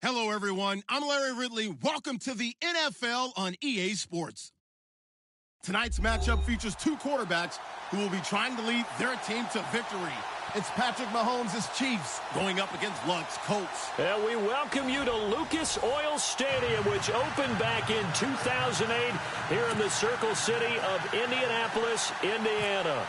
Hello, everyone. I'm Larry Ridley. Welcome to the NFL on EA Sports. Tonight's matchup features two quarterbacks who will be trying to lead their team to victory. It's Patrick Mahomes' Chiefs going up against Luck's Colts. And we welcome you to Lucas Oil Stadium, which opened back in 2008 here in the Circle City of Indianapolis, Indiana.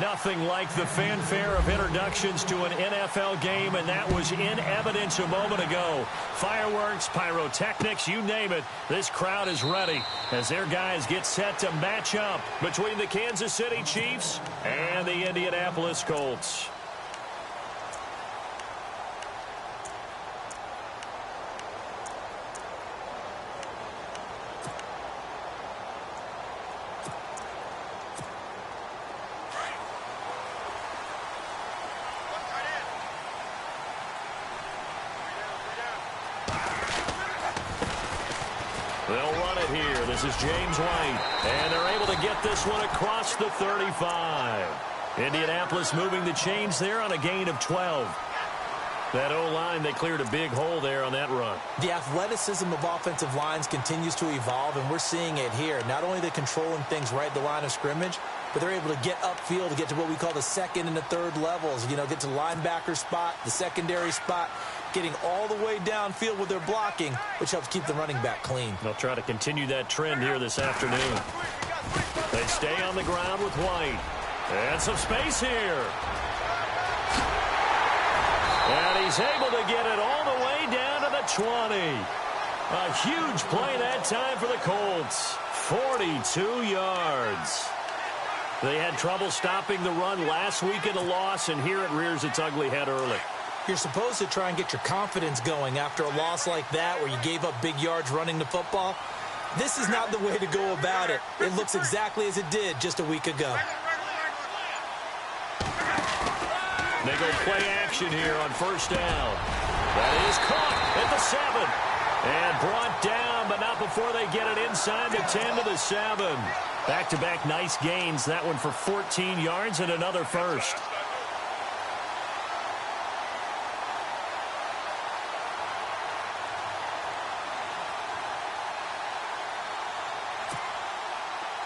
Nothing like the fanfare of introductions to an NFL game, and that was in evidence a moment ago. Fireworks, pyrotechnics, you name it. This crowd is ready as their guys get set to match up between the Kansas City Chiefs and the Indianapolis Colts. They'll run it here. This is James White. And they're able to get this one across the 35. Indianapolis moving the chains there on a gain of 12. That O-line, they cleared a big hole there on that run. The athleticism of offensive lines continues to evolve, and we're seeing it here. Not only are they controlling things right at the line of scrimmage, but they're able to get upfield to get to what we call the second and the third levels. You know, get to the linebacker spot, the secondary spot, getting all the way downfield with their blocking, which helps keep the running back clean. They'll try to continue that trend here this afternoon. They stay on the ground with White. And some space here. And he's able to get it all the way down to the 20. A huge play that time for the Colts. 42 yards. They had trouble stopping the run last week in a loss, and here it rears its ugly head early. You're supposed to try and get your confidence going after a loss like that where you gave up big yards running the football. This is not the way to go about it. It looks exactly as it did just a week ago. They go play action here on first down. That is caught at the 7. And brought down, but not before they get it inside the 10 to the 7. Back-to-back nice gains. That one for 14 yards and another first.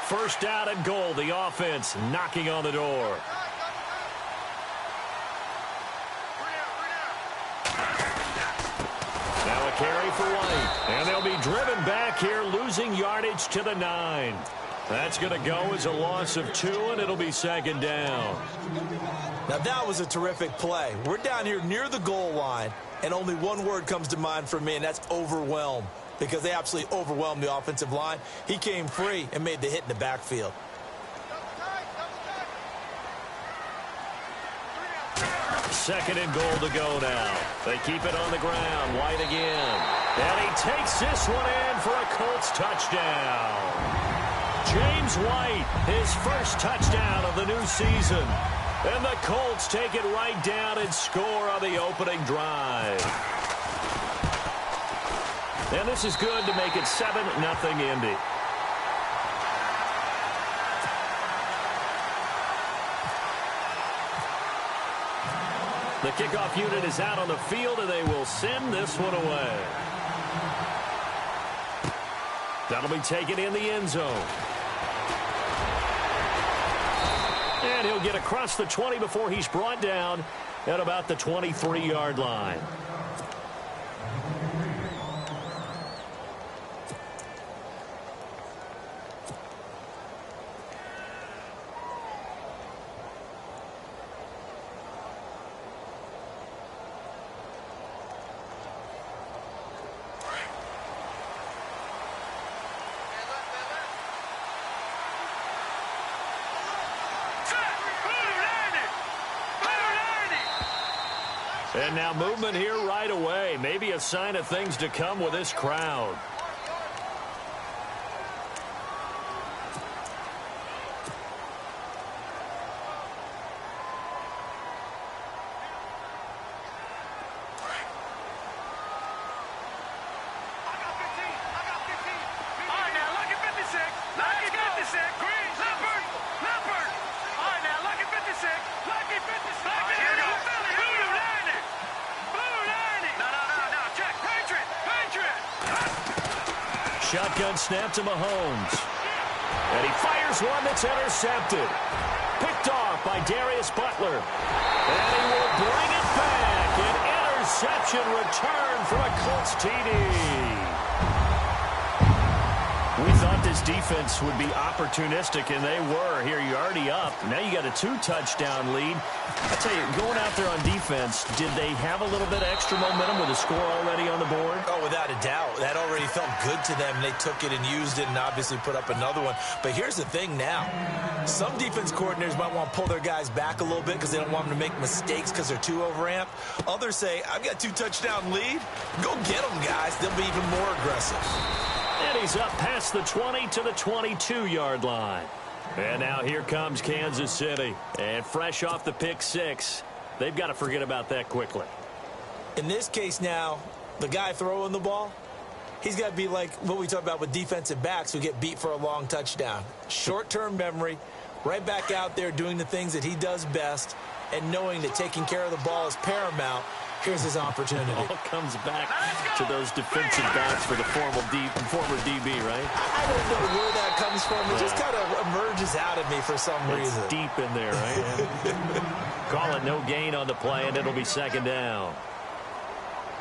First down and goal. The offense knocking on the door. Now a carry for White. And they'll be driven back here, losing yardage to the 9. That's going to go as a loss of 2, and it'll be second down. Now that was a terrific play. We're down here near the goal line, and only one word comes to mind for me, and that's overwhelmed, because they absolutely overwhelmed the offensive line. He came free and made the hit in the backfield. Second and goal to go now. They keep it on the ground. White again. And he takes this one in for a Colts touchdown. James White, his first touchdown of the new season. And the Colts take it right down and score on the opening drive. And this is good to make it 7-0 Indy. The kickoff unit is out on the field, and they will send this one away. That'll be taken in the end zone. And he'll get across the 20 before he's brought down at about the 23-yard line. And now movement here right away. Maybe a sign of things to come with this crowd. shotgun snap to Mahomes. And he fires one that's intercepted. Picked off by Darius Butler. And he will bring it back. An interception return for a Colts TD. We thought this defense would be opportunistic, and they were. Here, you're already up. Now you got a 2-touchdown lead. I tell you, going out there on defense, did they have a little bit of extra momentum with a score already on the board? Oh, without a doubt. That already felt good to them. They took it and used it and obviously put up another one. But here's the thing now. Some defense coordinators might want to pull their guys back a little bit because they don't want them to make mistakes because they're too overamped. Others say, I've got 2-touchdown lead. Go get them, guys. They'll be even more aggressive. And he's up past the 20 to the 22-yard line. And now here comes Kansas City. And fresh off the pick six, they've got to forget about that quickly. In this case now, the guy throwing the ball, he's got to be like what we talk about with defensive backs who get beat for a long touchdown. Short-term memory, right back out there doing the things that he does best, and knowing that taking care of the ball is paramount. Here's his opportunity. It all comes back to those defensive backs for the former DB, right? I don't know where that comes from. It just kind of emerges out of me for some reason. It's deep in there, right? Call it no gain on the play, and it'll be second down.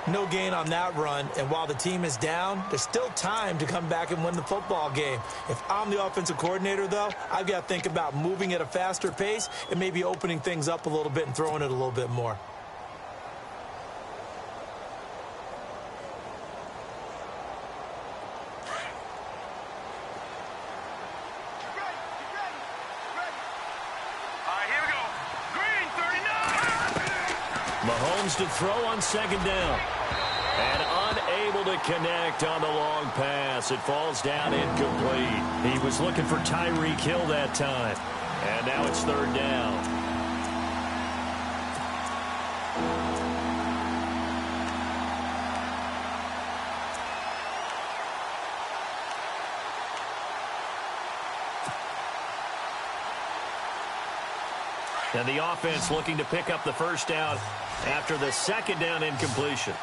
No gain on that run, and while the team is down, there's still time to come back and win the football game. If I'm the offensive coordinator, though, I've got to think about moving at a faster pace and maybe opening things up a little bit and throwing it a little bit more. Mahomes to throw on second down. And unable to connect on the long pass. It falls down incomplete. He was looking for Tyreek Hill that time. And now it's third down. And the offense looking to pick up the first down after the second down incompletion.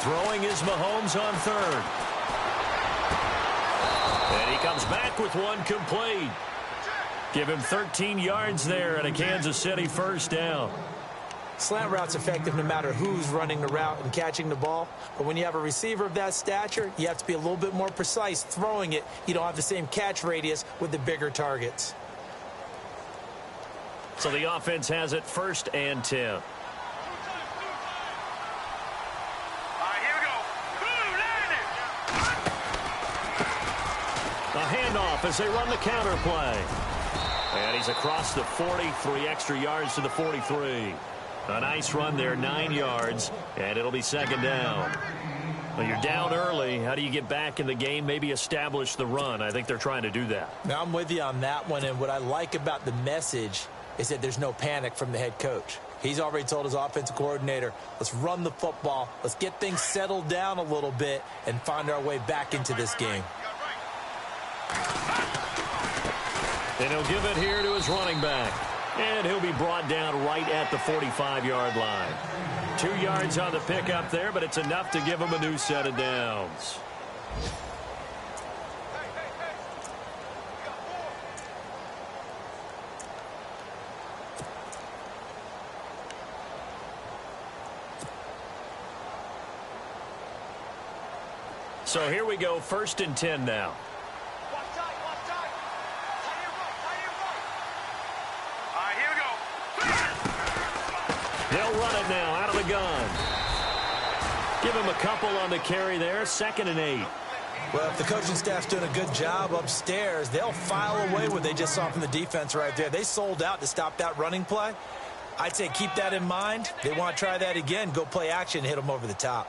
Throwing is Mahomes on third. And he comes back with one complete. Give him 13 yards there and a Kansas City first down. Slant route's effective no matter who's running the route and catching the ball. But when you have a receiver of that stature, you have to be a little bit more precise throwing it. You don't have the same catch radius with the bigger targets. So the offense has it first and 10. A handoff as they run the counter play. And he's across the 40, 3 extra yards to the 43. A nice run there, 9 yards, and it'll be second down. Well, you're down early. How do you get back in the game, maybe establish the run? I think they're trying to do that. Now, I'm with you on that one, and what I like about the message is that there's no panic from the head coach. He's already told his offensive coordinator, let's run the football, let's get things settled down a little bit and find our way back into this game. And he'll give it here to his running back. And he'll be brought down right at the 45-yard line. 2 yards on the pickup there, but it's enough to give him a new set of downs. So here we go, first and 10 now. They'll run it now out of the gun. Give him a couple on the carry there, 2nd and 8. Well, if the coaching staff's doing a good job upstairs, they'll file away what they just saw from the defense right there. They sold out to stop that running play. I'd say keep that in mind. They want to try that again, go play action, hit them over the top.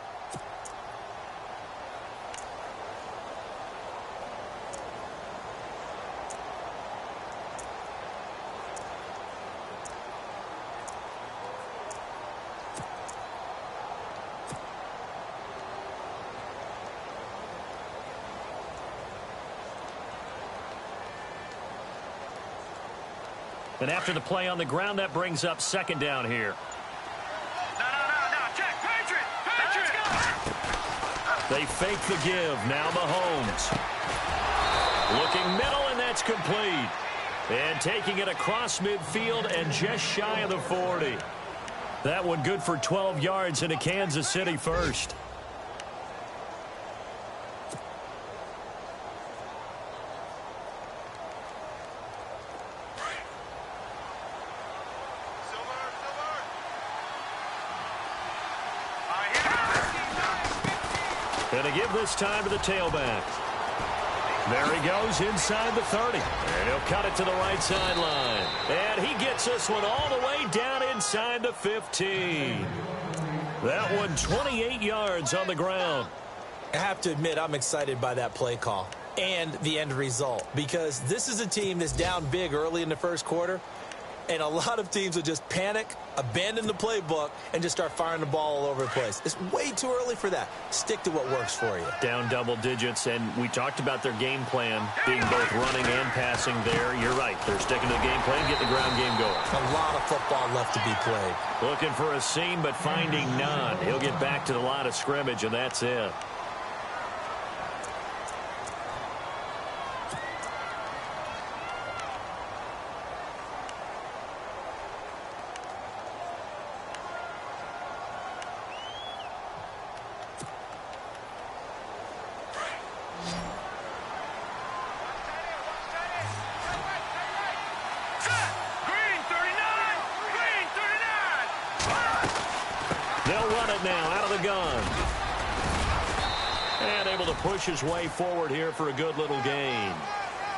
And after the play on the ground, that brings up second down here. No. Check. Patriot. They fake the give. Now Mahomes. Looking middle, and that's complete. And taking it across midfield and just shy of the 40. That one good for 12 yards into Kansas City first. And a give this time to the tailback. There he goes inside the 30. And he'll cut it to the right sideline. And he gets this one all the way down inside the 15. That one 28 yards on the ground. I have to admit, I'm excited by that play call and the end result, because this is a team that's down big early in the first quarter, and a lot of teams will just panic, abandon the playbook, and just start firing the ball all over the place. It's way too early for that. Stick to what works for you. Down double digits, and we talked about their game plan being both running and passing there. You're right. They're sticking to the game plan, get the ground game going. A lot of football left to be played. Looking for a seam, but finding none. He'll get back to the line of scrimmage, and that's it. Now out of the gun. And able to push his way forward here for a good little gain.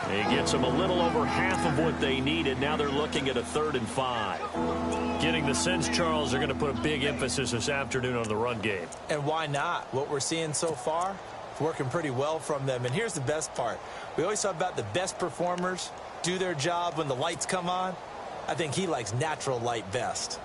He gets them a little over half of what they needed. Now they're looking at a 3rd and 5. Getting the sense, Charles, they're going to put a big emphasis this afternoon on the run game. And why not? What we're seeing so far, it's working pretty well from them. And here's the best part. We always talk about the best performers do their job when the lights come on. I think he likes natural light best.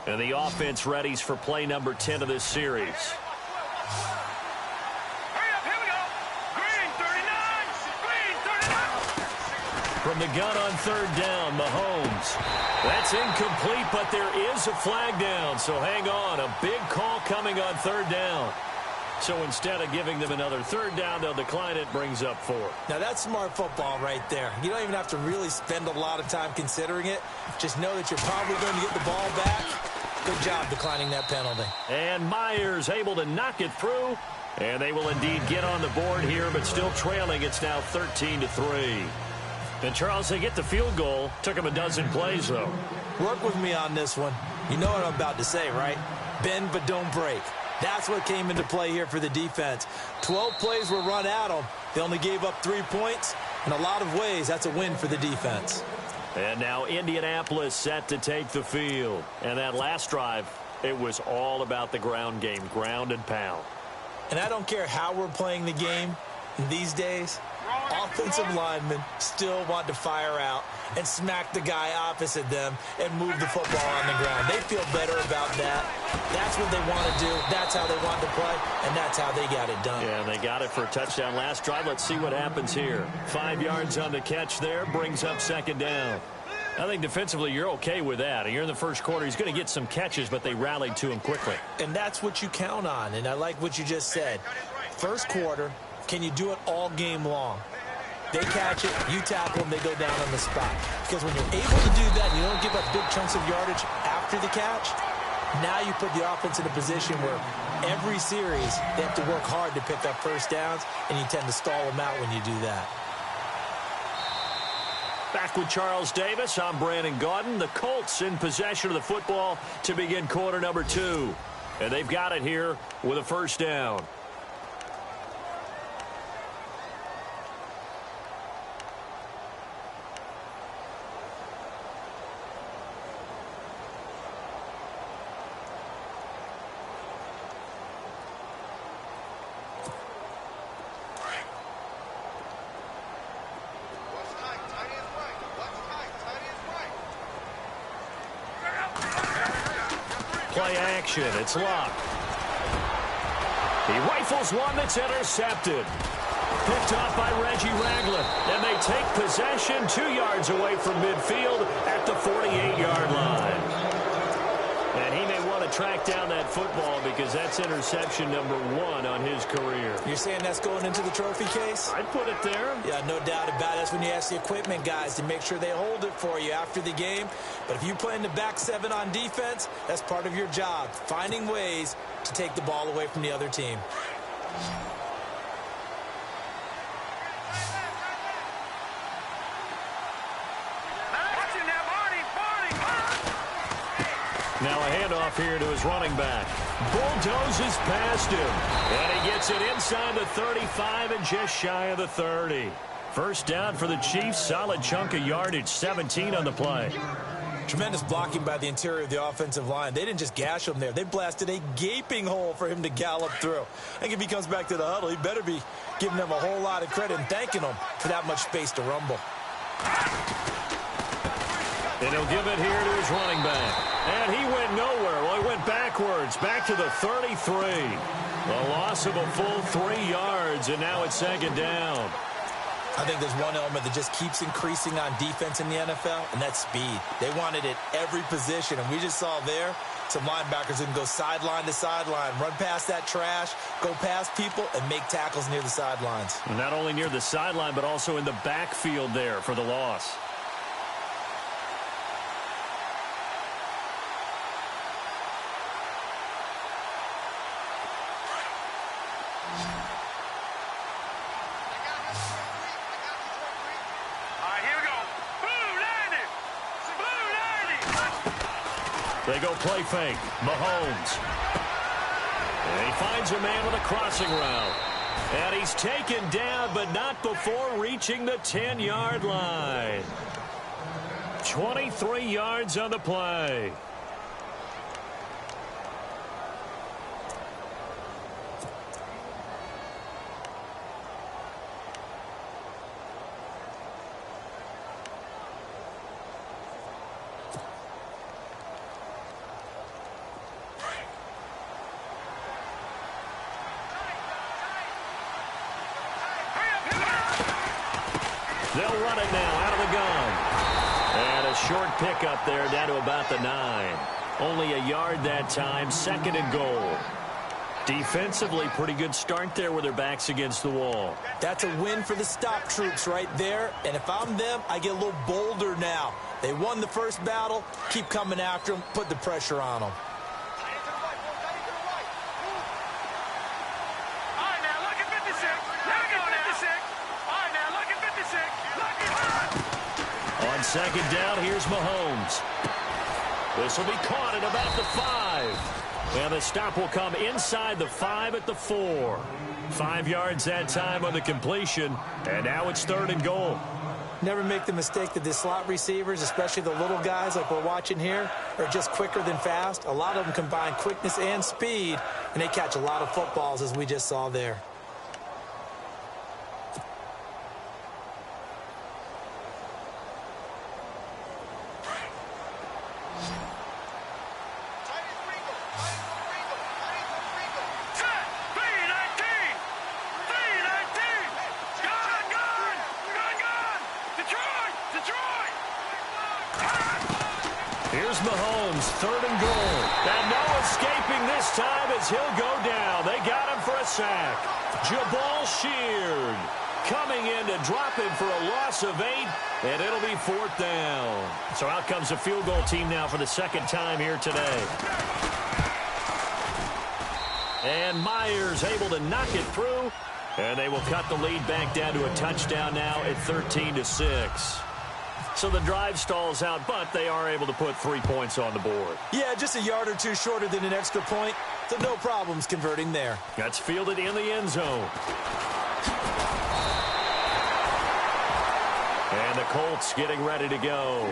And the offense readies for play number 10 of this series. Hurry up, here we go. Green 39. From the gun on 3rd down, Mahomes. That's incomplete, but there is a flag down. So hang on, a big call coming on 3rd down. So instead of giving them another 3rd down, they'll decline it, brings up 4. Now that's smart football right there. You don't even have to really spend a lot of time considering it. Just know that you're probably going to get the ball back. Good job declining that penalty. And Myers able to knock it through. And they will indeed get on the board here, but still trailing. It's now 13-3. And Charles, they get the field goal. Took them a dozen plays, though. Work with me on this one. You know what I'm about to say, right? Bend but don't break. That's what came into play here for the defense. 12 plays were run at them. They only gave up 3 points. In a lot of ways, that's a win for the defense. And now Indianapolis set to take the field. And that last drive, it was all about the ground game, ground and pound. And I don't care how we're playing the game these days, offensive linemen still want to fire out and smack the guy opposite them and move the football on the ground. They feel better about that. That's what they want to do. That's how they want to play, and that's how they got it done. Yeah, they got it for a touchdown last drive. Let's see what happens here. 5 yards on the catch there, brings up 2nd down. I think defensively you're okay with that. You're in the first quarter. He's going to get some catches, but they rallied to him quickly. And that's what you count on, and I like what you just said. First quarter, can you do it all game long? They catch it, you tackle them, they go down on the spot. Because when you're able to do that, you don't give up big chunks of yardage after the catch, now you put the offense in a position where every series they have to work hard to pick up first downs, and you tend to stall them out when you do that. Back with Charles Davis, I'm Brandon Gaudin. The Colts in possession of the football to begin quarter number 2. And they've got it here with a first down. Play action. It's locked. He rifles one that's intercepted. Picked off by Reggie Ragland. And they take possession 2 yards away from midfield at the 48-yard line. And he may want to track down that football because that's interception number 1 on his career. You're saying that's going into the trophy case? I'd put it there. Yeah, no doubt about it. That's when you ask the equipment guys to make sure they hold it for you after the game. But if you play in the back 7 on defense, that's part of your job, finding ways to take the ball away from the other team. Now a handoff here to his running back. Bulldozes past him. And he gets it inside the 35 and just shy of the 30. First down for the Chiefs. Solid chunk of yardage. 17 on the play. Tremendous blocking by the interior of the offensive line. They didn't just gash him there. They blasted a gaping hole for him to gallop through. I think if he comes back to the huddle, he better be giving them a whole lot of credit and thanking them for that much space to rumble. And he'll give it here to his running back. And he went nowhere. Well, he went backwards, back to the 33. A loss of a full 3 yards, and now it's second down. I think there's one element that just keeps increasing on defense in the NFL, and that's speed. They want it at every position, and we just saw there some linebackers who can go sideline to sideline, run past that trash, go past people, and make tackles near the sidelines. And not only near the sideline, but also in the backfield there for the loss. They go play fake. Mahomes. And he finds a man with a crossing route. And he's taken down, but not before reaching the 10-yard line. 23 yards on the play. They'll run it now out of the gun. And a short pickup there down to about the 9. Only a yard that time, second and goal. Defensively, pretty good start there with their backs against the wall. That's a win for the stop troops right there. And if I'm them, I get a little bolder now. They won the first battle. Keep coming after them. Put the pressure on them. On second down, here's Mahomes. This will be caught at about the 5. And the stop will come inside the 5 at the 4. 5 yards that time on the completion. And now it's third and goal. Never make the mistake that the slot receivers, especially the little guys like we're watching here, are just quicker than fast. A lot of them combine quickness and speed, and they catch a lot of footballs, as we just saw there. Here's Mahomes, third and goal. And no escaping this time as he'll go down. They got him for a sack. Jabal Sheard coming in to drop him for a loss of 8, and it'll be fourth down. So out comes the field goal team now for the second time here today. And Myers able to knock it through, and they will cut the lead back down to a touchdown now at 13-6. So the drive stalls out, but they are able to put 3 points on the board. Yeah, just a yard or two shorter than an extra point, so no problems converting there. That's fielded in the end zone. And the Colts getting ready to go.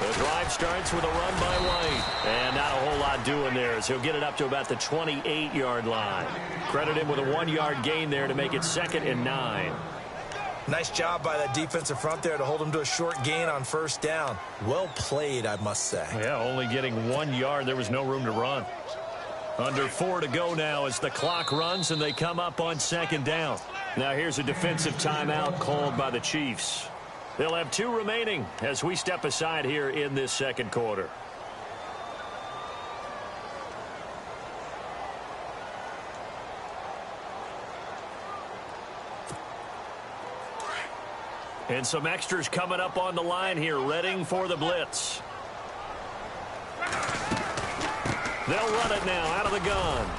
The drive starts with a run by White. And not a whole lot doing there as he'll get it up to about the 28-yard line. Credit him with a 1-yard gain there to make it 2nd and 9. Nice job by that defensive front there to hold him to a short gain on 1st down. Well played, I must say. Yeah, only getting 1 yard. There was no room to run. Under 4 to go now as the clock runs and they come up on 2nd down. Now here's a defensive timeout called by the Chiefs. They'll have 2 remaining as we step aside here in this 2nd quarter. And some extras coming up on the line here, readying for the blitz. They'll run it now out of the gun.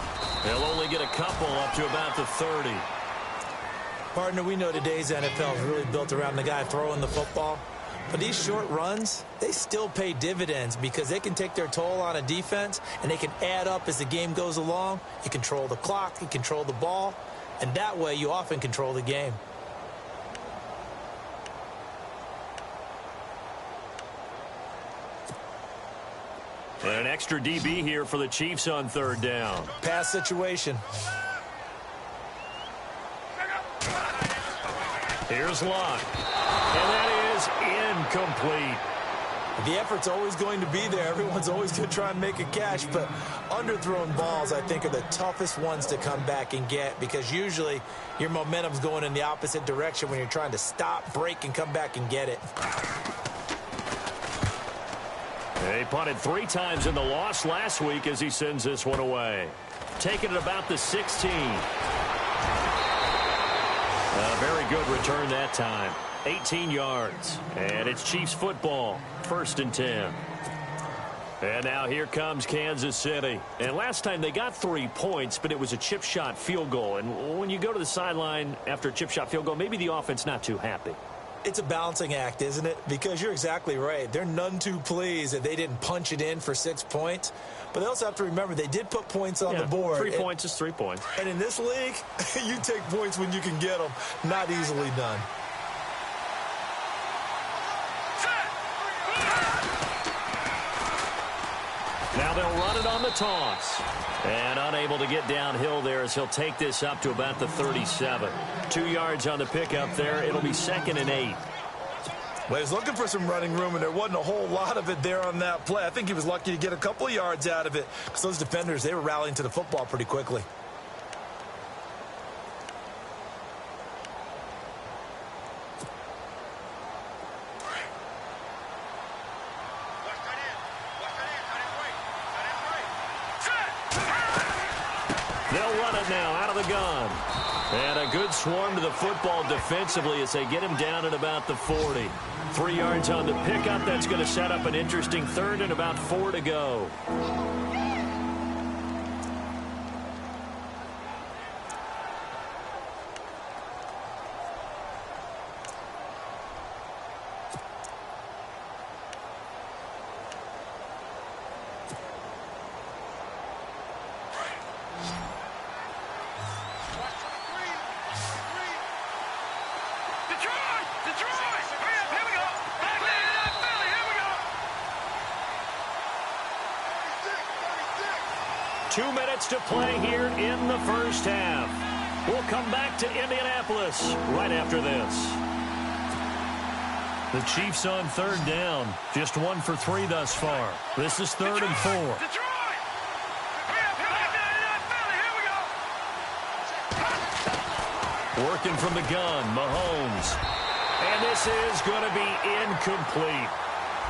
They'll only get a couple up to about the 30. Partner, we know today's NFL is really built around the guy throwing the football. But these short runs, they still pay dividends because they can take their toll on a defense and they can add up as the game goes along. You control the clock, you control the ball, and that way you often control the game. And an extra DB here for the Chiefs on 3rd down. Pass situation. Here's Locke. And that is incomplete. The effort's always going to be there. Everyone's always going to try and make a catch, but underthrown balls, I think, are the toughest ones to come back and get because usually your momentum's going in the opposite direction when you're trying to stop, break, and come back and get it. He punted 3 times in the loss last week as he sends this one away. Taking it about the 16. A very good return that time. 18 yards. And it's Chiefs football. 1st and 10. And now here comes Kansas City. And last time they got 3 points, but it was a chip shot field goal. And when you go to the sideline after a chip shot field goal, maybe the offense not too happy. It's a balancing act, isn't it? Because you're exactly right. They're none too pleased that they didn't punch it in for 6 points. But they also have to remember they did put points on the board. 3 points is 3 points. And in this league, you take points when you can get them. Not easily done. Now they'll run it on the toss. And unable to get downhill there as he'll take this up to about the 37. 2 yards on the pickup there. It'll be 2nd and 8. Well, he was looking for some running room, and there wasn't a whole lot of it there on that play. I think he was lucky to get a couple of yards out of it because those defenders, they were rallying to the football pretty quickly. They'll run it now out of the gun. And a good swarm to the football defensively as they get him down at about the 40. 3 yards on the pickup. That's going to set up an interesting 3rd and about 4 to go. Detroit! Hurry up, here we go! Back in Philly, here we go! 2 minutes to play here in the first half. We'll come back to Indianapolis right after this. The Chiefs on 3rd down. Just 1 for 3 thus far. This is 3rd and 4. Detroit! Hurry up, back in Philly, here we go! Working from the gun, Mahomes. And this is going to be incomplete.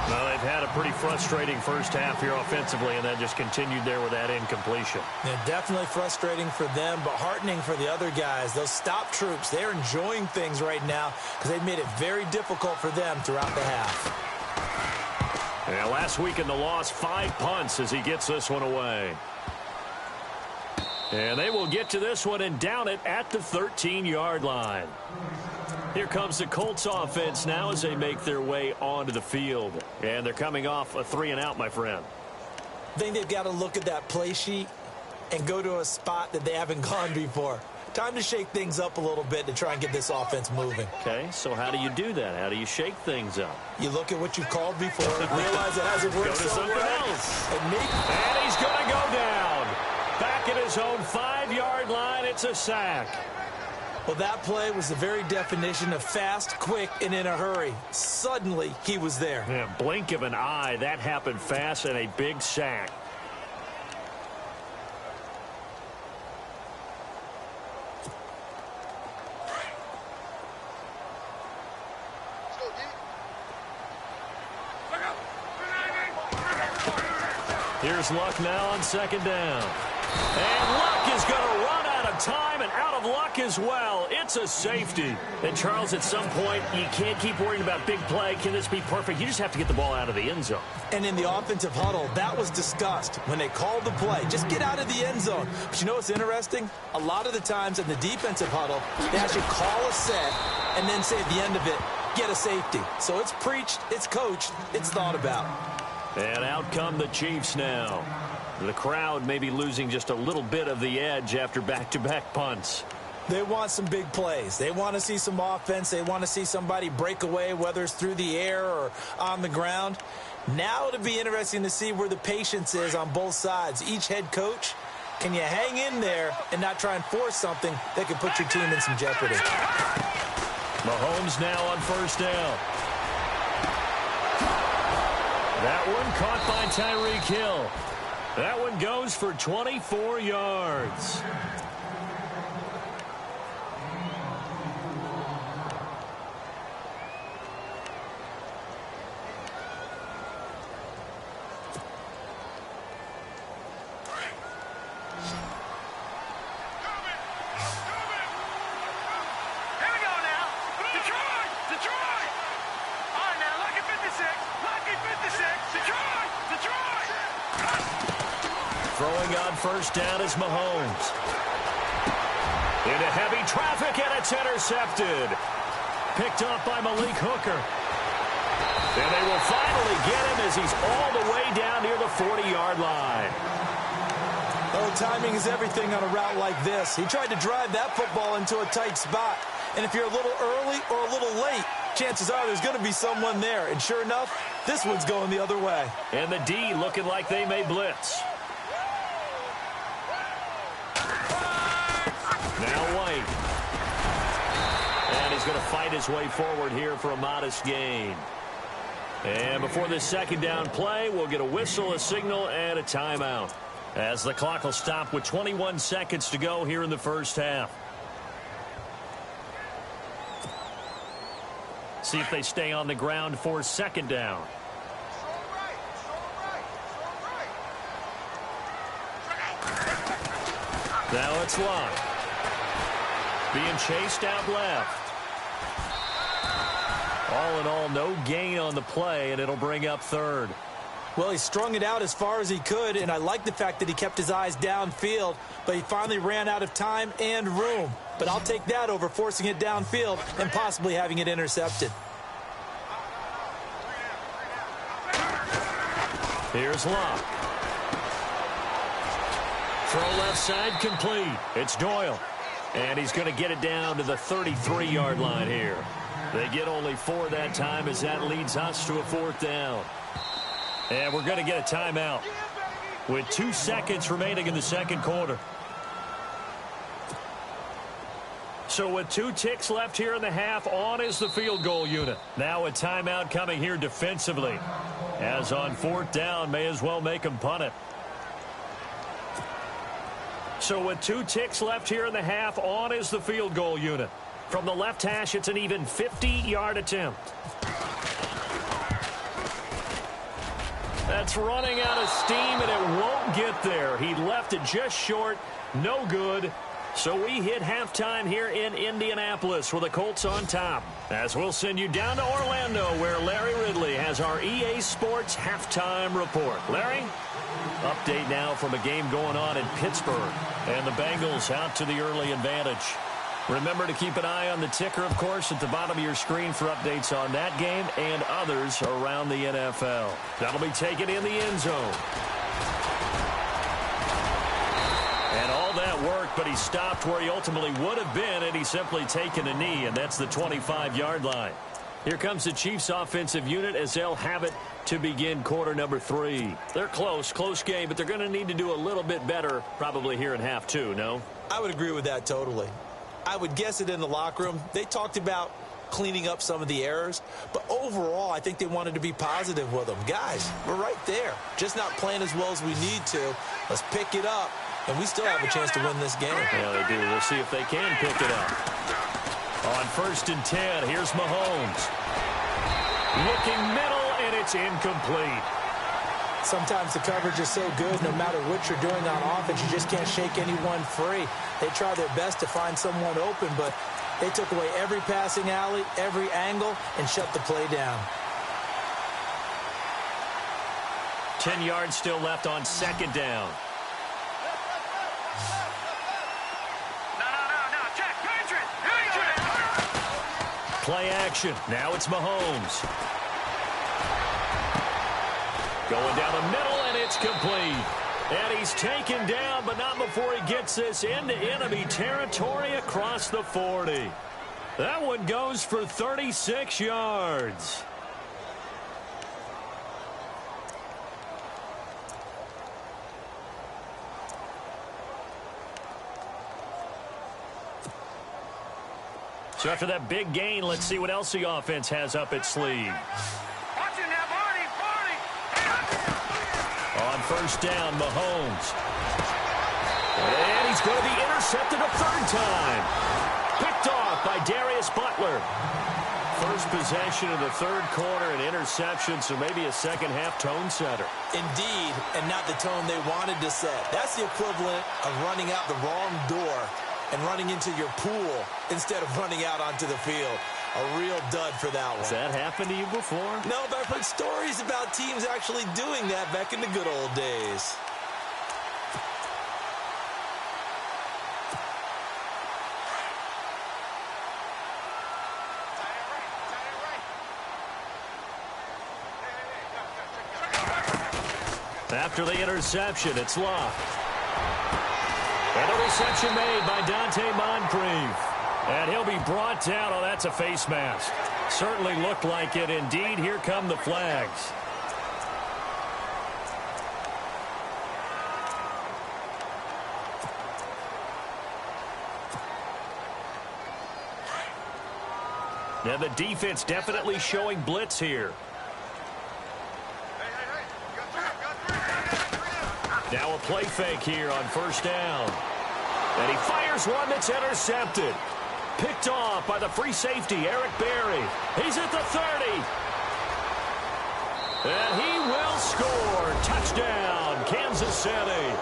Well, they've had a pretty frustrating first half here offensively, and then just continued there with that incompletion. Yeah, definitely frustrating for them, but heartening for the other guys. Those stop troops, they're enjoying things right now because they've made it very difficult for them throughout the half. Yeah, last week in the loss, 5 punts as he gets this one away. And they will get to this one and down it at the 13-yard line. Here comes the Colts offense now as they make their way onto the field. And they're coming off a 3-and-out, my friend. I think they've got to look at that play sheet and go to a spot that they haven't gone before. Time to shake things up a little bit to try and get this offense moving. Okay, so how do you do that? How do you shake things up? You look at what you've called before, realize it hasn't worked Go to so something well. else. And And he's going to go down. Back at his own 5-yard line, it's a sack. well, that play was the very definition of fast, quick, and in a hurry. Suddenly, he was there. Yeah, blink of an eye, that happened fast, and a big sack. Here's Luck now on second down. And Luck is going to run out of time and out of luck as well. It's a safety. And, Charles, at some point, you can't keep worrying about big play. Can this be perfect? You just have to get the ball out of the end zone. And in the offensive huddle, that was discussed when they called the play. Just get out of the end zone. But you know what's interesting? A lot of the times in the defensive huddle, they actually call a set and then say at the end of it, get a safety. So it's preached, it's coached, it's thought about. And out come the Chiefs now. The crowd may be losing just a little bit of the edge after back-to-back punts. They want some big plays. They want to see some offense. They want to see somebody break away, whether it's through the air or on the ground. Now it'll be interesting to see where the patience is on both sides. Each head coach, can you hang in there and not try and force something that could put your team in some jeopardy? Mahomes now on first down. That one caught by Tyreek Hill. That one goes for 24 yards. Throwing on first down is Mahomes. Into heavy traffic, and it's intercepted. Picked off by Malik Hooker. And they will finally get him as he's all the way down near the 40-yard line. Oh, timing is everything on a route like this. He tried to drive that football into a tight spot. And if you're a little early or a little late, chances are there's going to be someone there. And sure enough, this one's going the other way. And the D looking like they may blitz. Now White. And he's going to fight his way forward here for a modest gain. And before this second down play, we'll get a whistle, a signal, and a timeout, as the clock will stop with 21 seconds to go here in the first half. See if they stay on the ground for second down. Now it's Luck. Being chased out left. All in all, no gain on the play, and it'll bring up third. Well, he strung it out as far as he could, and I like the fact that he kept his eyes downfield, but he finally ran out of time and room. But I'll take that over forcing it downfield and possibly having it intercepted. Here's Luck. Throw left side complete. It's Doyle. And he's going to get it down to the 33-yard line here. They get only 4 that time as that leads us to a fourth down. And we're going to get a timeout with 2 seconds remaining in the second quarter. So with 2 ticks left here in the half, on is the field goal unit. Now a timeout coming here defensively. As on fourth down, may as well make them punt it. So with 2 ticks left here in the half, on is the field goal unit. From the left hash, it's an even 50-yard attempt. That's running out of steam, and it won't get there. He left it just short. No good. So we hit halftime here in Indianapolis with the Colts on top. As we'll send you down to Orlando, where Larry Ridley has our EA Sports halftime report. Larry? Update now from a game going on in Pittsburgh. And the Bengals out to the early advantage. Remember to keep an eye on the ticker, of course, at the bottom of your screen for updates on that game and others around the NFL. That'll be taken in the end zone. And And all that work, but he stopped where he ultimately would have been, and he's simply taken a knee, and that's the 25-yard line. Here comes the Chiefs offensive unit as they'll have it to begin quarter number 3. They're close game, but they're going to need to do a little bit better probably here in half 2, no? I would agree with that totally. I would guess it in the locker room. They talked about cleaning up some of the errors, but overall I think they wanted to be positive with them. Guys, we're right there. Just not playing as well as we need to. Let's pick it up, and we still have a chance to win this game. Yeah, they do. We'll see if they can pick it up. On 1st and 10, here's Mahomes. Looking middle, and it's incomplete. Sometimes the coverage is so good, no matter what you're doing on offense, you just can't shake anyone free. They try their best to find someone open, but they took away every passing alley, every angle, and shut the play down. 10 yards still left on 2nd down. No, check, Patriot. Play action. Now it's Mahomes. Going down the middle, and it's complete. And he's taken down, but not before he gets this into enemy territory across the 40. That one goes for 36 yards. So after that big gain, let's see what else the offense has up its sleeve. Watch it now, Barney. On 1st down, Mahomes. And he's going to be intercepted a 3rd time. Picked off by Darius Butler. First possession of the 3rd quarter, an interception, so maybe a second-half tone setter. Indeed, and not the tone they wanted to set. That's the equivalent of running out the wrong door and running into your pool instead of running out onto the field. A real dud for that one. Has that happened to you before? No, but I've heard stories about teams actually doing that back in the good old days. After the interception, it's locked. And a reception made by Dante Moncrief. And he'll be brought down. Oh, that's a face mask. Certainly looked like it. Indeed, here come the flags. Now the defense definitely showing blitz here. Now a play fake here on 1st down. And he fires one that's intercepted. Picked off by the free safety, Eric Berry. He's at the 30. And he will score. Touchdown, Kansas City.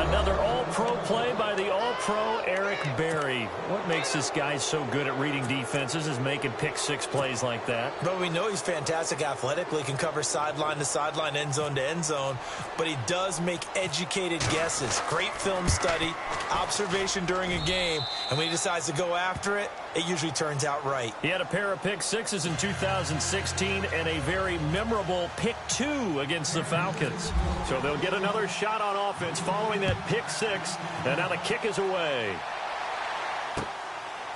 Another all-pro play by the all-pro Eric Berry. What makes this guy so good at reading defenses is making pick-6 plays like that. But we know he's fantastic athletically, can cover sideline to sideline, end zone to end zone, but he does make educated guesses. Great film study, observation during a game, and when he decides to go after it, it usually turns out right. He had a pair of pick-6s in 2016 and a very memorable pick-2 against the Falcons. So they'll get another shot on offense following that pick-6, and now the kick is away.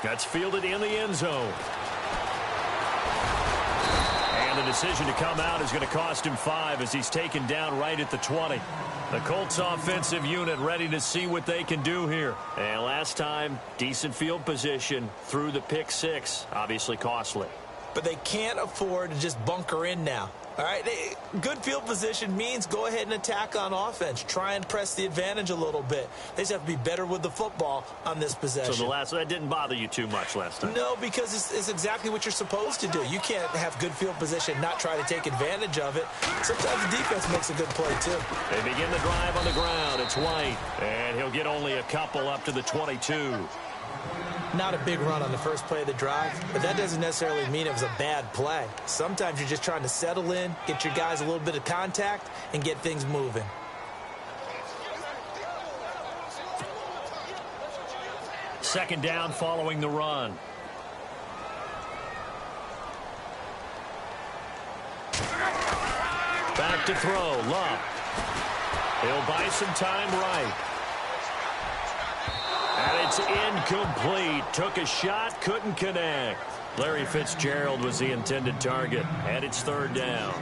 That's fielded in the end zone. And the decision to come out is going to cost him 5 as he's taken down right at the 20. The Colts offensive unit ready to see what they can do here. And last time, decent field position through the pick-6, obviously costly. But they can't afford to just bunker in now. All right, good field position means go ahead and attack on offense. Try and press the advantage a little bit. They just have to be better with the football on this possession. So that didn't bother you too much last time? No, because it's exactly what you're supposed to do. You can't have good field position, not try to take advantage of it. Sometimes the defense makes a good play, too. They begin the drive on the ground. It's White, and he'll get only a couple up to the 22. Not a big run on the first play of the drive, but that doesn't necessarily mean it was a bad play. Sometimes you're just trying to settle in, get your guys a little bit of contact, and get things moving. Second down following the run. Back to throw, Love. He'll buy some time right. And it's incomplete. Took a shot, couldn't connect. Larry Fitzgerald was the intended target, and it's third down.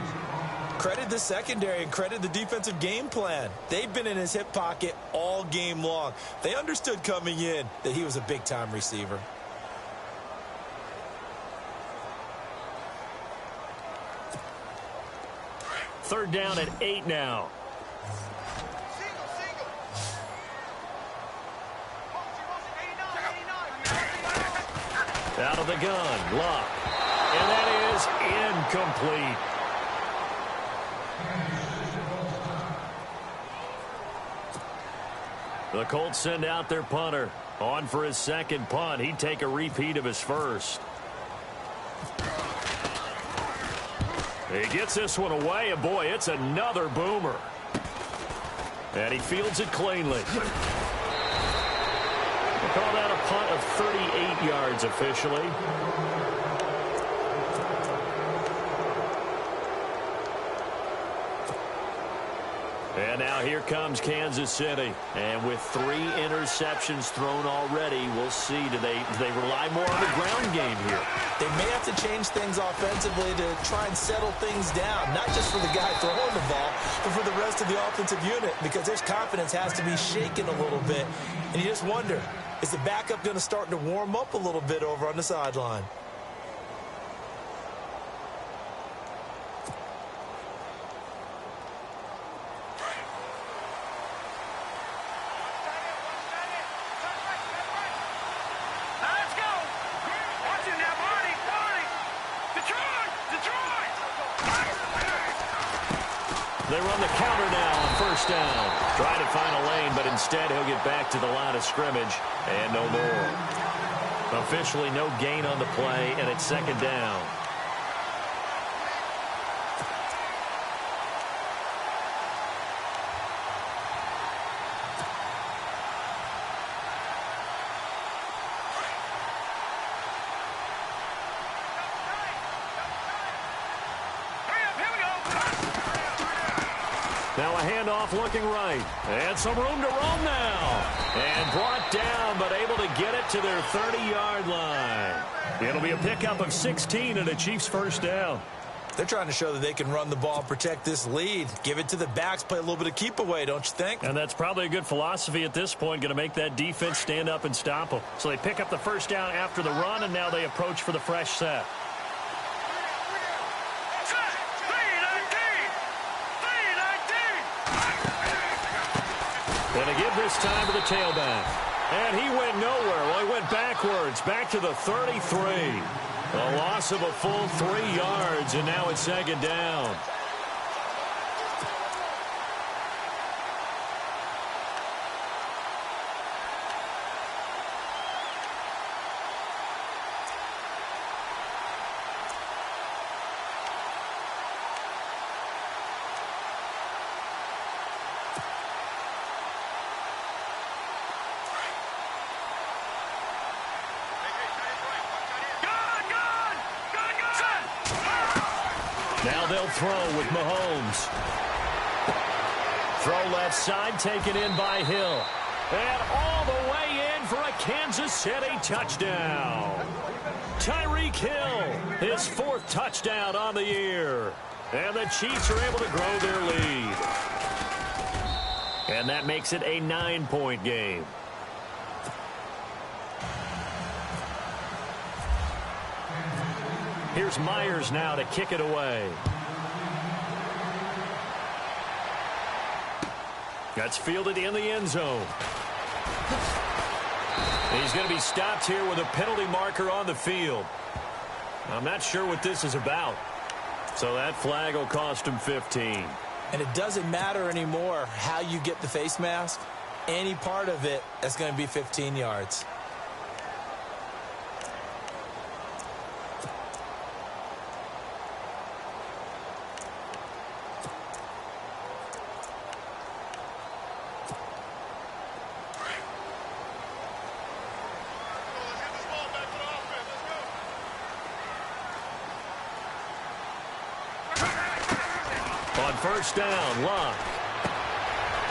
Credit the secondary and credit the defensive game plan. They've been in his hip pocket all game long. They understood coming in that he was a big-time receiver. Third down at 8 now. Out of the gun, Luck. And that is incomplete. The Colts send out their punter. On for his second punt. He'd take a repeat of his first. He gets this one away, and boy, it's another boomer. And he fields it cleanly. We'll call that a punt of 38 yards officially. And now here comes Kansas City. And with 3 interceptions thrown already, we'll see. Do they rely more on the ground game here? They may have to change things offensively to try and settle things down, not just for the guy throwing the ball, but for the rest of the offensive unit, because their confidence has to be shaken a little bit. And you just wonder, is the backup going to start to warm up a little bit over on the sideline? They run the counter now on first down. Trying to find a lane, but instead he'll get back to the line of scrimmage and no more. Officially no gain on the play, and it's second down. Now a handoff looking right. And some room to roam now. And brought down, but able to get it to their 30-yard line. It'll be a pickup of 16 and a Chiefs first down. They're trying to show that they can run the ball and protect this lead. Give it to the backs, play a little bit of keep away, don't you think? And that's probably a good philosophy at this point, going to make that defense stand up and stop them. So they pick up the first down after the run, and now they approach for the fresh set. And a give this time to the tailback. And he went nowhere. Well, he went backwards, back to the 33. A loss of a full 3 yards, and now it's second down. Now they'll throw with Mahomes. Throw left side, taken in by Hill. And all the way in for a Kansas City touchdown. Tyreek Hill, his 4th touchdown on the year. And the Chiefs are able to grow their lead. And that makes it a 9-point game. Here's Myers now to kick it away. That's fielded in the end zone. He's going to be stopped here with a penalty marker on the field. I'm not sure what this is about. So that flag will cost him 15. And it doesn't matter anymore how you get the face mask. Any part of it, that's going to be 15 yards. On first down, Luck.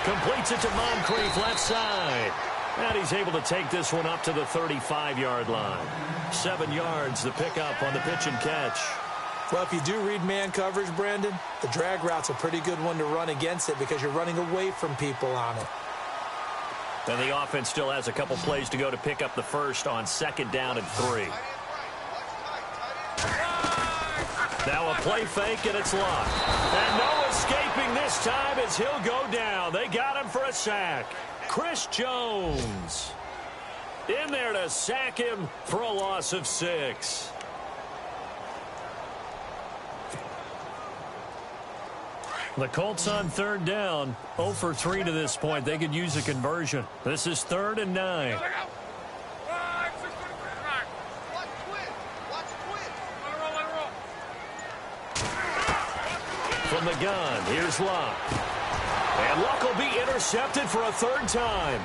Completes it to Moncrief left side. And he's able to take this one up to the 35-yard line. 7 yards, the pickup on the pitch and catch. Well, if you do read man coverage, Brandon, the drag route's a pretty good one to run against it because you're running away from people on it. And the offense still has a couple plays to go to pick up the first on 2nd down and 3. Now a play fake, and it's locked. And no escaping this time as he'll go down. They got him for a sack. Chris Jones in there to sack him for a loss of 6. The Colts on 3rd down, 0 for 3 to this point. They could use a conversion. This is 3rd and 9. From the gun, here's Luck. And Luck will be intercepted for a 3rd time.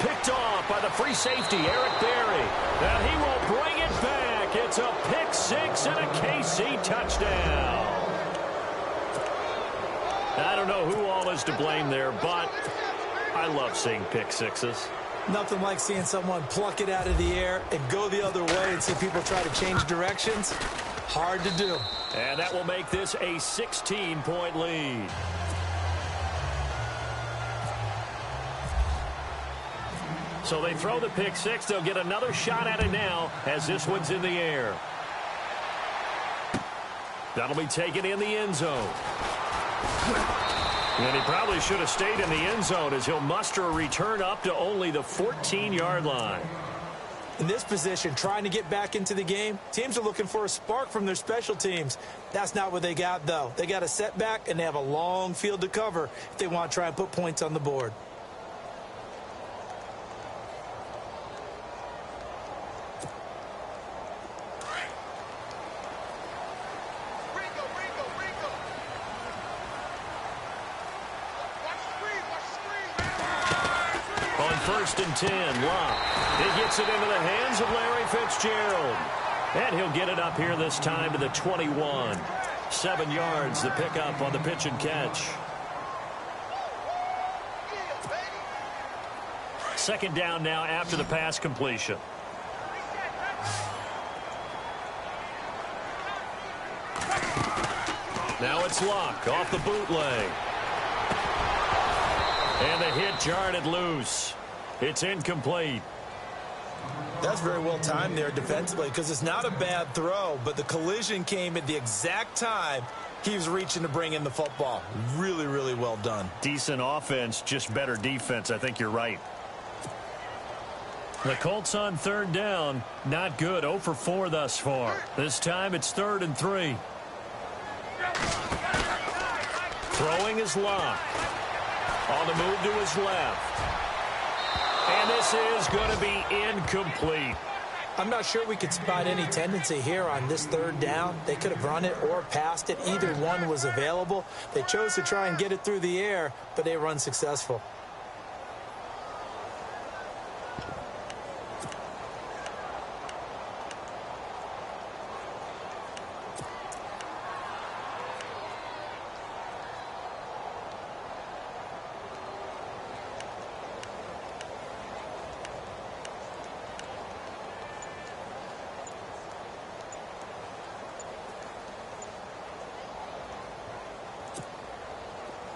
Picked off by the free safety, Eric Berry. And he will bring it back. It's a pick 6 and a KC touchdown. I don't know who all is to blame there, but I love seeing pick 6s. Nothing like seeing someone pluck it out of the air and go the other way and see people try to change directions. Hard to do. And that will make this a 16-point lead. So they throw the pick 6. They'll get another shot at it now as this one's in the air. That'll be taken in the end zone. And he probably should have stayed in the end zone as he'll muster a return up to only the 14-yard line. In this position, trying to get back into the game, teams are looking for a spark from their special teams. That's not what they got, though. They got a setback, and they have a long field to cover if they want to try and put points on the board. On 1st and 10, Locke. He gets it into the hands of Larry Fitzgerald. And he'll get it up here this time to the 21. 7 yards, the pickup on the pitch and catch. 2nd down now after the pass completion. Now it's Locke off the bootleg. And the hit jarred it loose. It's incomplete. That's very well timed there defensively because it's not a bad throw, but the collision came at the exact time he was reaching to bring in the football. Really, really well done. Decent offense, just better defense. I think you're right. The Colts on 3rd down. Not good. 0 for 4 thus far. This time it's 3rd and 3. Throwing is Locke. On the move to his left. And this is going to be incomplete. I'm not sure we could spot any tendency here on this 3rd down. They could have run it or passed it. Either one was available. They chose to try and get it through the air, but they were unsuccessful.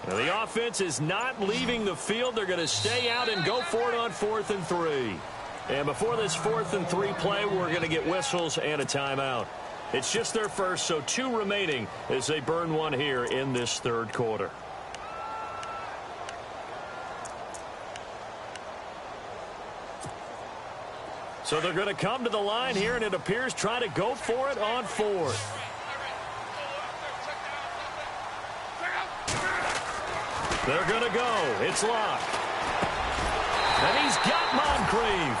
Now the offense is not leaving the field. They're going to stay out and go for it on 4th and 3. And before this 4th and 3 play, we're going to get whistles and a timeout. It's just their first, so 2 remaining as they burn one here in this 3rd quarter. So they're going to come to the line here, and it appears try to go for it on 4th. They're going to go. It's Locke. And he's got Moncrief.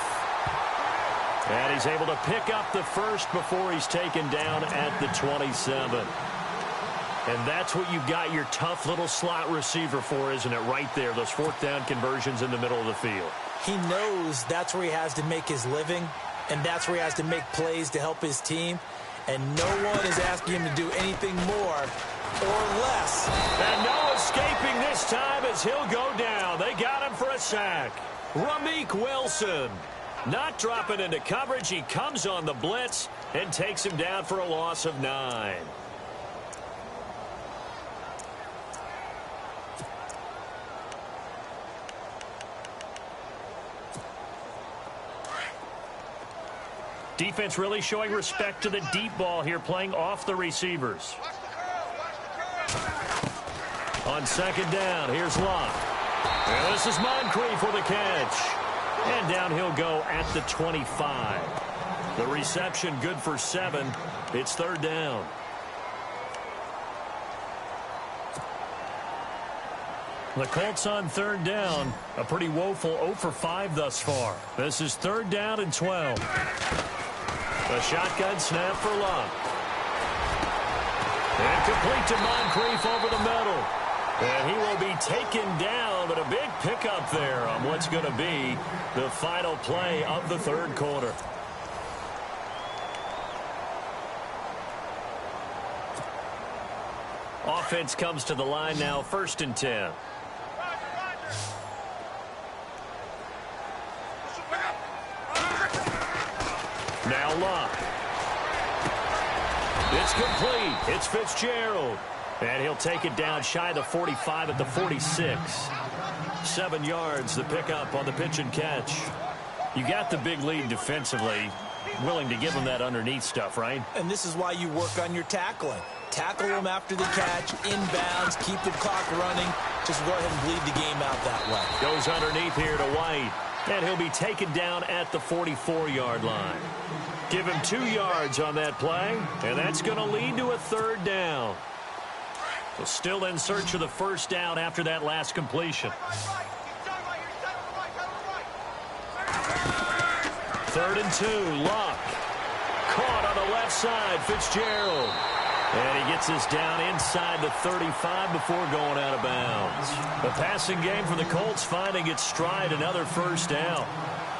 And he's able to pick up the first before he's taken down at the 27. And that's what you've got your tough little slot receiver for, isn't it? Right there, those 4th down conversions in the middle of the field. He knows that's where he has to make his living, and that's where he has to make plays to help his team. And no one is asking him to do anything more or less. And no escaping this time as he'll go down. They got him for a sack. Ramik Wilson not dropping into coverage. He comes on the blitz and takes him down for a loss of 9. Defense really showing respect to the deep ball here, playing off the receivers. On second down, here's Locke. And this is Moncrief for the catch. And down he'll go at the 25. The reception good for 7. It's third down. The Colts on third down. A pretty woeful 0 for 5 thus far. This is third down and 12. A shotgun snap for Locke. And complete to Moncrief over the middle. And he will be taken down, but a big pickup there on what's going to be the final play of the third quarter. Offense comes to the line now, 1st and 10. Now Locke. It's complete. It's Fitzgerald. And he'll take it down shy of the 45 at the 46. 7 yards, the pickup on the pitch and catch. You got the big lead defensively. Willing to give him that underneath stuff, right? And this is why you work on your tackling. Tackle them after the catch, inbounds, keep the clock running. Just go ahead and bleed the game out that way. Goes underneath here to White. And he'll be taken down at the 44-yard line. Give him 2 yards on that play. And that's going to lead to a third down. So still in search of the first down after that last completion. 3rd and 2, Locke. Caught on the left side, Fitzgerald. And he gets us down inside the 35 before going out of bounds. The passing game for the Colts finding its stride, another first down.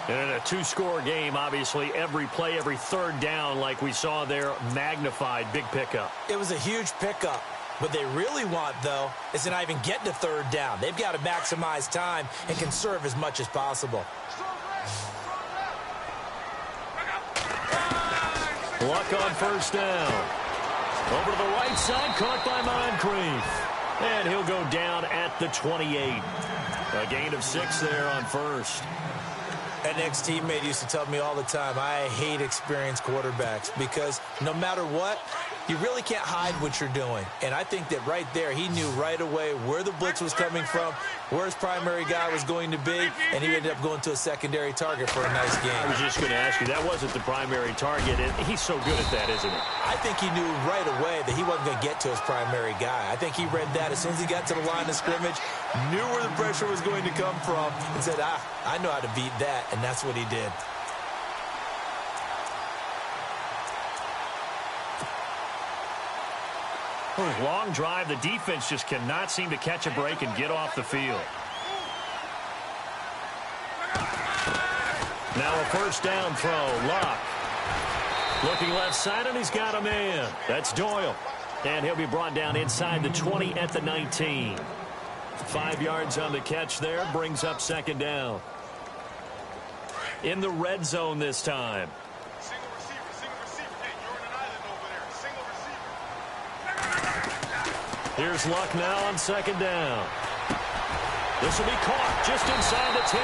And in a 2-score game, obviously, every play, every third down, like we saw there, magnified, big pickup. It was a huge pickup. What they really want, though, is to not even get to third down. They've got to maximize time and conserve as much as possible. Luck on first down. Over to the right side, caught by Moncrief. And he'll go down at the 28. A gain of 6 there on first. An ex-teammate used to tell me all the time, I hate experienced quarterbacks because no matter what, you really can't hide what you're doing. And I think that right there, he knew right away where the blitz was coming from, where his primary guy was going to be, and he ended up going to a secondary target for a nice game. I was just going to ask you, that wasn't the primary target, and he's so good at that, isn't he? I think he knew right away that he wasn't going to get to his primary guy. I think he read that as soon as he got to the line of scrimmage, knew where the pressure was going to come from, and said, I know how to beat that, and that's what he did. Long drive. The defense just cannot seem to catch a break and get off the field. Now a first down throw. Locke. Looking left side, and he's got a man. That's Doyle. And he'll be brought down inside the 20 at the 19. 5 yards on the catch there. Brings up second down. In the red zone this time. Here's Luck now on second down. This will be caught just inside the 10.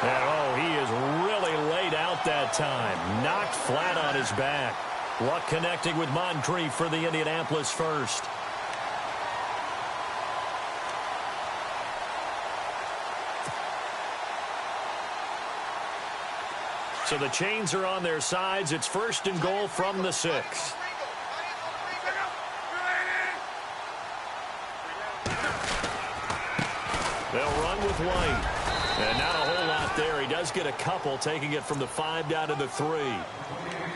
And, oh, he is really laid out that time. Knocked flat on his back. Luck connecting with Moncrief for the Indianapolis first. So the chains are on their sides. It's 1st and goal from the 6. They'll run with White. And not a whole lot there. He does get a couple, taking it from the 5 down to the 3.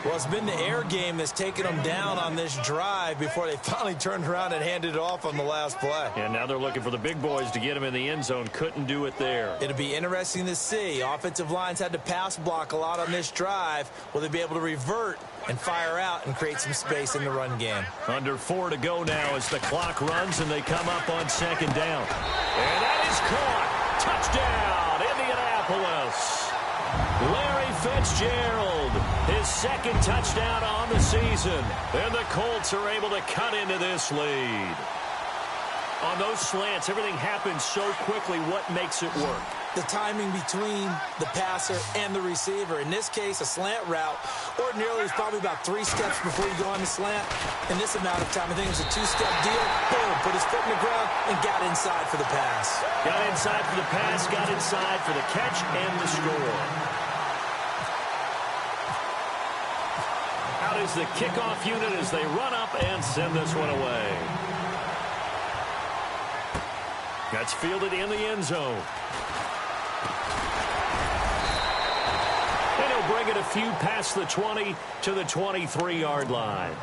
Well, it's been the air game that's taken them down on this drive before they finally turned around and handed it off on the last play. And now they're looking for the big boys to get him in the end zone. Couldn't do it there. It'll be interesting to see. Offensive lines had to pass block a lot on this drive. Will they be able to revert and fire out and create some space in the run game. Under 4 to go now as the clock runs and they come up on second down. And that is caught. Touchdown, Indianapolis. Larry Fitzgerald, his second touchdown on the season. And the Colts are able to cut into this lead. On those slants, everything happens so quickly. What makes it work? The timing between the passer and the receiver. In this case, a slant route ordinarily is probably about 3 steps before you go on the slant. In this amount of time, I think it was a 2-step deal. Boom, put his foot in the ground and got inside for the pass. Got inside for the pass, got inside for the catch and the score. Out is the kickoff unit as they run up and send this one away. That's fielded in the end zone. And he'll bring it a few past the 20 to the 23-yard line.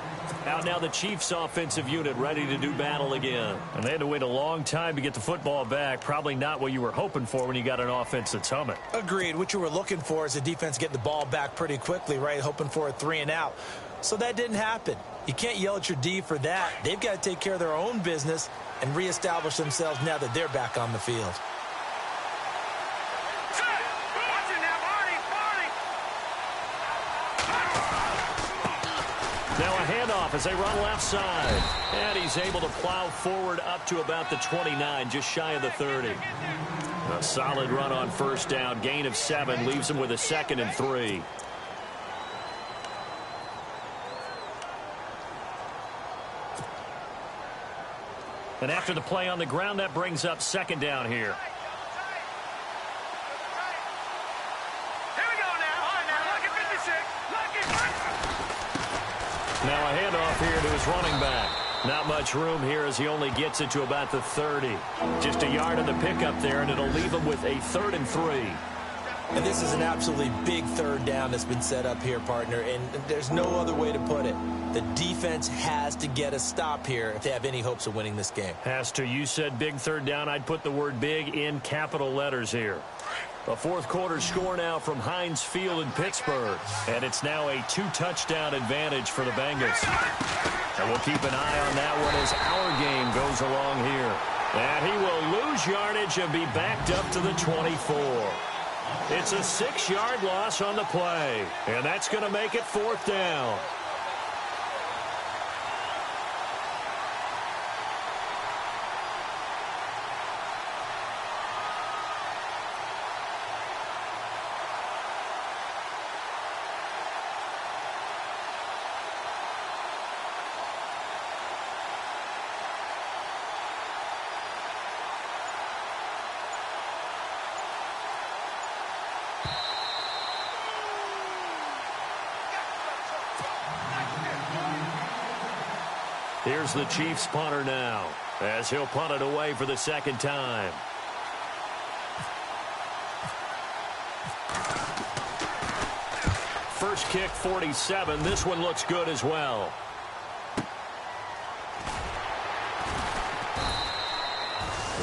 Out now the Chiefs offensive unit ready to do battle again. And they had to wait a long time to get the football back. Probably not what you were hoping for when you got an offense that's humming. Agreed. What you were looking for is the defense get the ball back pretty quickly, right? Hoping for a 3-and-out. So that didn't happen. You can't yell at your D for that. They've got to take care of their own business and reestablish themselves now that they're back on the field. Now a handoff as they run left side. And he's able to plow forward up to about the 29, just shy of the 30. A solid run on first down. Gain of 7 leaves him with a 2nd and 3. And after the play on the ground, that brings up 2nd down here. Now a handoff here to his running back. Not much room here as he only gets it to about the 30. Just a yard of the pickup there, and it'll leave him with a 3rd and 3. And this is an absolutely big 3rd down that's been set up here, partner, and there's no other way to put it. The defense has to get a stop here if they have any hopes of winning this game. Has to. You said big 3rd down. I'd put the word big in capital letters here. A 4th quarter score now from Heinz Field in Pittsburgh. And it's now a 2-touchdown advantage for the Bengals. And we'll keep an eye on that one as our game goes along here. And he will lose yardage and be backed up to the 24. It's a 6-yard loss on the play. And that's going to make it 4th down. Here's the Chiefs punter now as he'll punt it away for the 2nd time. First kick 47. This one looks good as well.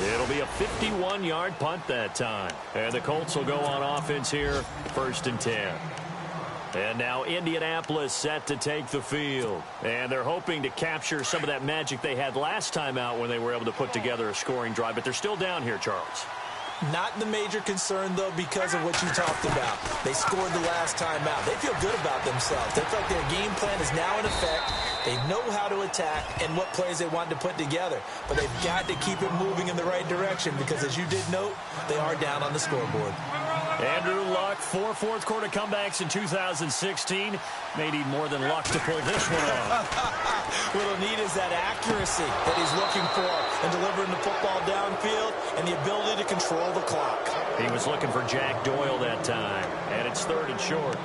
It'll be a 51-yard punt that time. And the Colts will go on offense here, 1st and 10. And now Indianapolis set to take the field. And they're hoping to capture some of that magic they had last time out when they were able to put together a scoring drive. But they're still down here, Charles. Not the major concern, though, because of what you talked about. They scored the last time out. They feel good about themselves. They feel like their game plan is now in effect. They know how to attack and what plays they want to put together. But they've got to keep it moving in the right direction because, as you did note, they are down on the scoreboard. Andrew Luck, 4 fourth-quarter comebacks in 2016. May need more than luck to pull this one off. What he'll need is that accuracy that he's looking for in delivering the football downfield and the ability to control the clock. He was looking for Jack Doyle that time, and it's 3rd and short.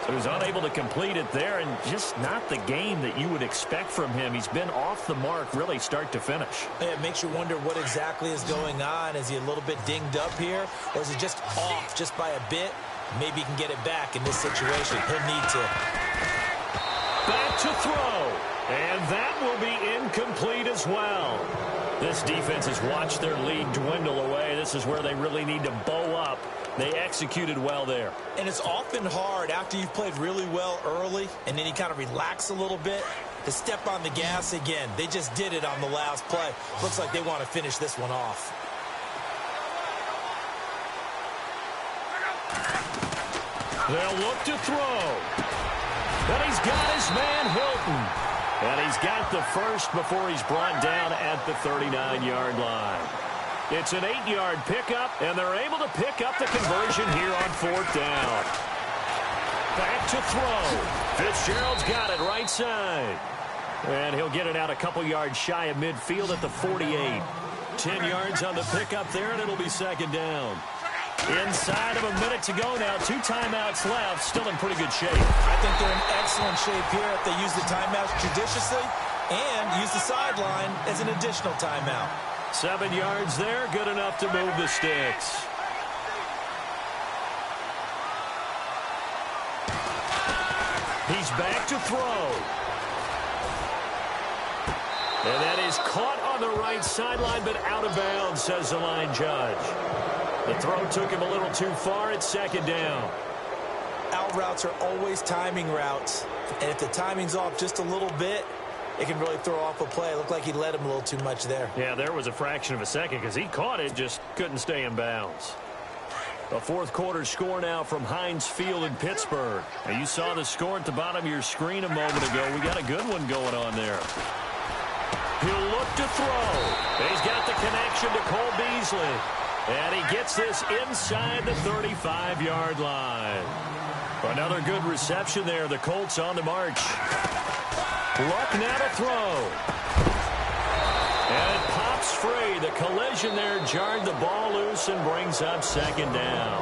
So he's unable to complete it there, and just not the game that you would expect from him. He's been off the mark really start to finish. It makes you wonder what exactly is going on. Is he a little bit dinged up here, or is he just off just by a bit? Maybe he can get it back in this situation. He'll need to. Back to throw, and that will be incomplete as well. This defense has watched their lead dwindle away. This is where they really need to bow up They executed well there. And it's often hard after you've played really well early and then you kind of relax a little bit to step on the gas again. They just did it on the last play. Looks like they want to finish this one off. They'll look to throw. And he's got his man Hilton. And he's got the first before he's brought down at the 39-yard line. It's an 8-yard pickup, and they're able to pick up the conversion here on 4th down. Back to throw. Fitzgerald's got it right side. And he'll get it out a couple yards shy of midfield at the 48. 10 yards on the pickup there, and it'll be 2nd down. Inside of a minute to go now. 2 timeouts left. Still in pretty good shape. I think they're in excellent shape here if they use the timeouts judiciously and use the sideline as an additional timeout. 7 yards there. Good enough to move the sticks. He's back to throw. And that is caught on the right sideline, but out of bounds, says the line judge. The throw took him a little too far. It's 2nd down. Out routes are always timing routes. And if the timing's off just a little bit, it can really throw off a play. It looked like he led him a little too much there. Yeah, there was a fraction of a second because he caught it, just couldn't stay in bounds. A 4th quarter score now from Heinz Field in Pittsburgh. Now, you saw the score at the bottom of your screen a moment ago. We got a good one going on there. He'll look to throw. He's got the connection to Cole Beasley. And he gets this inside the 35-yard line. Another good reception there. The Colts on the march. Luck now to throw. And it pops free. The collision there jarred the ball loose and brings up 2nd down.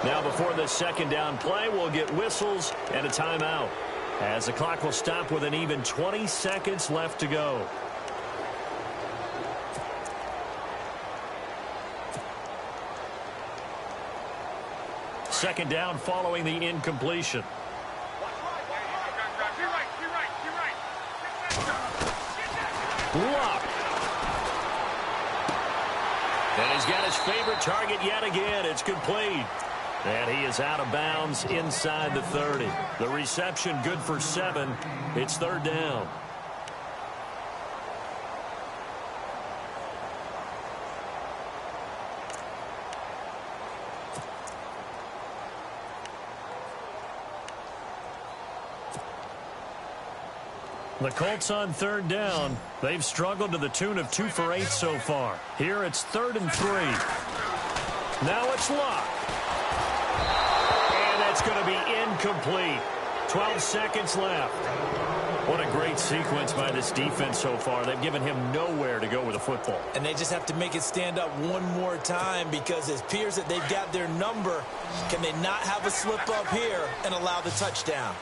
Now before the 2nd down play, we'll get whistles and a timeout, as the clock will stop with an even 20 seconds left to go. Second down following the incompletion. Luck. And he's got his favorite target yet again. It's complete. And he is out of bounds inside the 30. The reception good for 7. It's 3rd down. The Colts on 3rd down. They've struggled to the tune of 2 for 8 so far. Here it's 3rd and 3. Now it's Luck. And that's going to be incomplete. 12 seconds left. What a great sequence by this defense so far. They've given him nowhere to go with the football. And they just have to make it stand up one more time, because it appears that they've got their number. Can they not have a slip up here and allow the touchdown?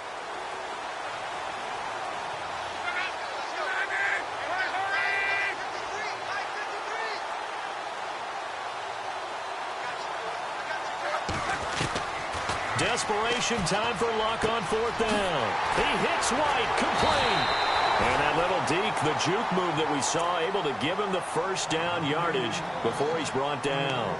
Desperation time for Luck on 4th down. He hits White, complete. And that little deke, the juke move that we saw, able to give him the 1st down yardage before he's brought down.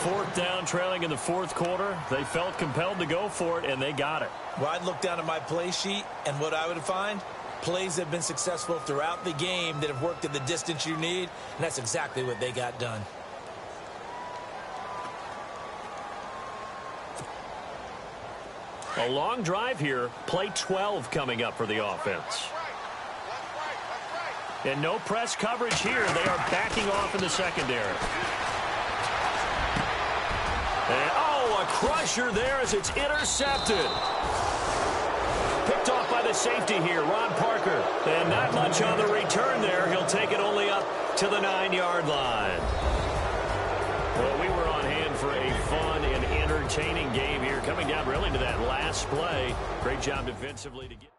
4th down, trailing in the 4th quarter. They felt compelled to go for it, and they got it. Well, I'd look down at my play sheet, and what I would find, plays that have been successful throughout the game that have worked at the distance you need, and that's exactly what they got done. A long drive here. Play 12 coming up for the offense. And no press coverage here. They are backing off in the secondary. And, oh, a crusher there as it's intercepted. Picked off by the safety here, Ron Parker. And not much on the return there. He'll take it only up to the 9-yard line. Well, we were on hand for a fun and entertaining game here, coming down really to that last play. Great job defensively to get...